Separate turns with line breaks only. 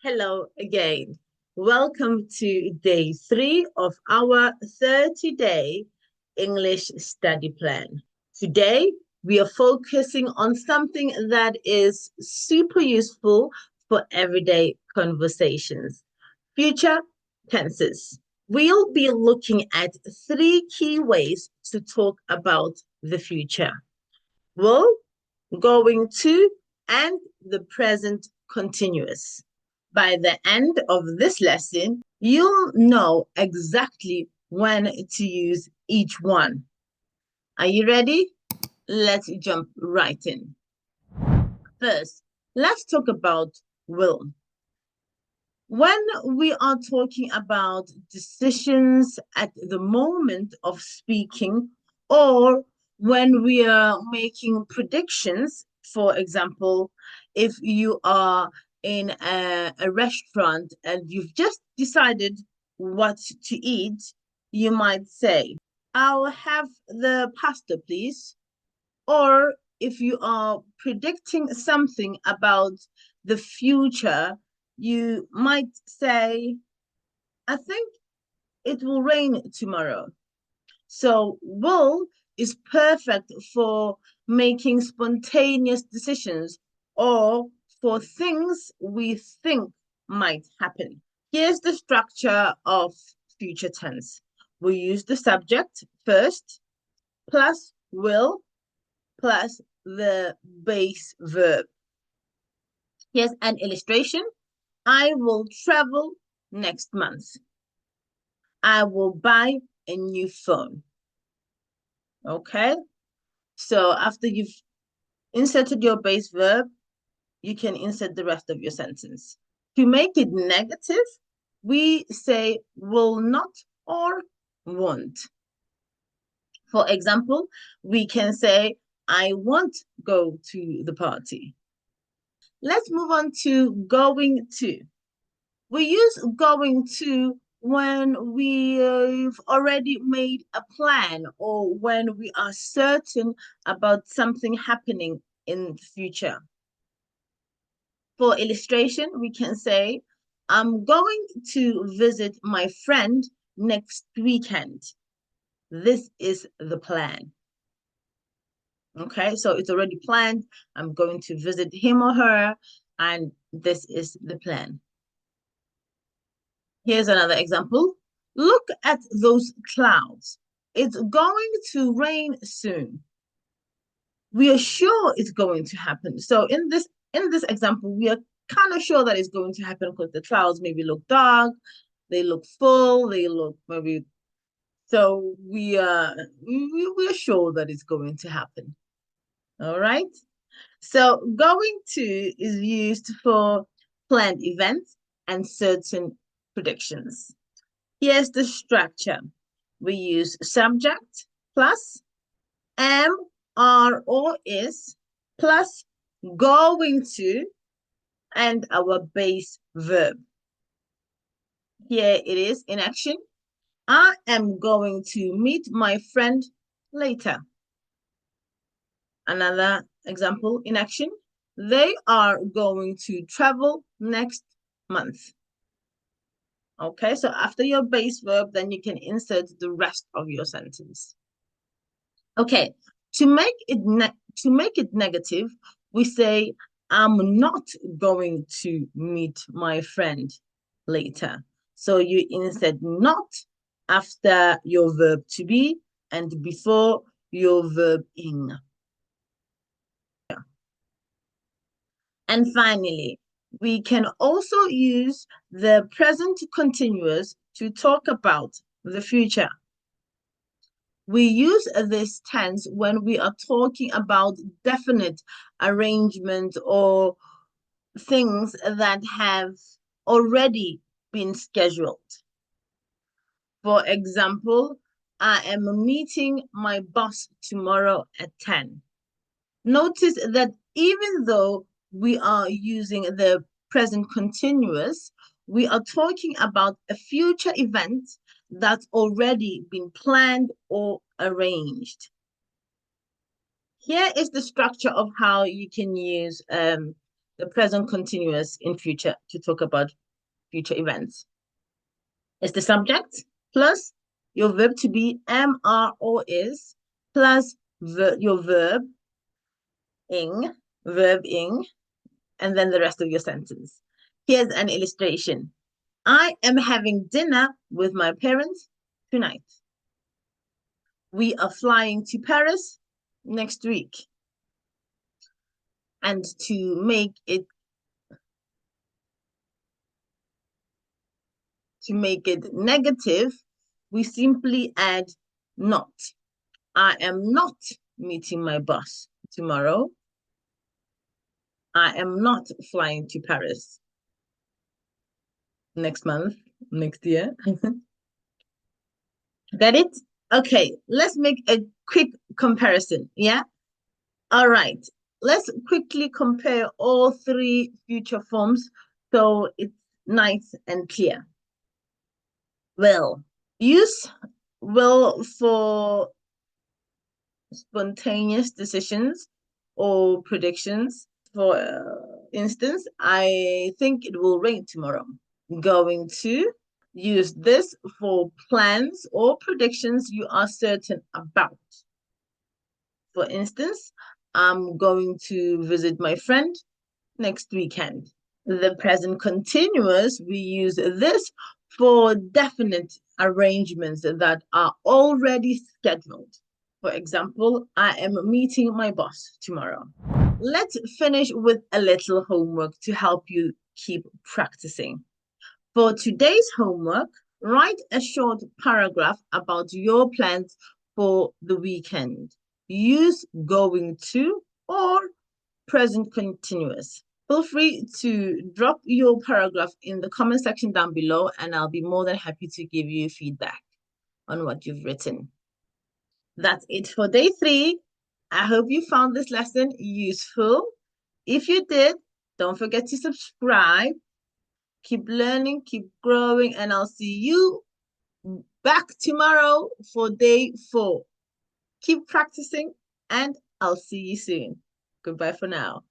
Hello again. Welcome to day 3 of our 30-day English study plan. Today, we are focusing on something that is super useful for everyday conversations. Future tenses. We'll be looking at 3 key ways to talk about the future. Will, going to, and the present continuous. By the end of this lesson, you'll know exactly when to use each one. Are you ready? Let's jump right in. First, let's talk about will. When we are talking about decisions at the moment of speaking, or when we are making predictions, for example, if you are in a restaurant and you've just decided what to eat, you might say, I'll have the pasta, please. Or if you are predicting something about the future, you might say, I think it will rain tomorrow. So, will is perfect for making spontaneous decisions or for things we think might happen. Here's the structure of future tense. We use the subject first, plus will, plus the base verb. Here's an illustration. I will travel next month. I will buy a new phone. Okay? So after you've inserted your base verb, you can insert the rest of your sentence. To make it negative, we say will not or won't. For example, we can say, I won't go to the party. Let's move on to going to. We use going to when we've already made a plan or when we are certain about something happening in the future. For illustration, we can say, I'm going to visit my friend next weekend. This is the plan. Okay, so it's already planned. I'm going to visit him or her, and this is the plan. Here's another example. Look at those clouds. It's going to rain soon. We are sure it's going to happen. So in this example, we are kind of sure that it's going to happen because the clouds maybe look dark, they look full, they look maybe. So we are sure that it's going to happen. All right. So going to is used for planned events and certain predictions. Here's the structure. We use subject plus am, are, or is plus going to and our base verb. Here it is in action. I am going to meet my friend later. Another example in action. They are going to travel next month. Okay, so after your base verb, then you can insert the rest of your sentence. Okay, to make it negative, we say, I'm not going to meet my friend later. So you insert not after your verb to be and before your verb in. And finally, we can also use the present continuous to talk about the future. We use this tense when we are talking about definite arrangement or things that have already been scheduled. For example, I am meeting my boss tomorrow at 10. Notice that even though we are using the present continuous, we are talking about a future event that's already been planned or arranged. Here is the structure of how you can use the present continuous in future to talk about future events. It's the subject plus your verb to be am, are, or is plus your verb ing, and then the rest of your sentence. Here's an illustration. I am having dinner with my parents tonight. We are flying to Paris next week. And to make it negative, we simply add not. I am not meeting my boss tomorrow. I am not flying to Paris next month, next year. Got it? Okay, let's make a quick comparison. Yeah? All right. Let's quickly compare all three future forms so it's nice and clear. Will. Use will for spontaneous decisions or predictions. For instance, I think it will rain tomorrow. Going to use this for plans or predictions you are certain about. For instance, I'm going to visit my friend next weekend. The present continuous, we use this for definite arrangements that are already scheduled. For example, I am meeting my boss tomorrow. Let's finish with a little homework to help you keep practicing. For today's homework, write a short paragraph about your plans for the weekend. Use going to or present continuous. Feel free to drop your paragraph in the comment section down below, and I'll be more than happy to give you feedback on what you've written. That's it for day 3. I hope you found this lesson useful. If you did, don't forget to subscribe. Keep learning, keep growing, and I'll see you back tomorrow for day 4. Keep practicing, and I'll see you soon. Goodbye for now.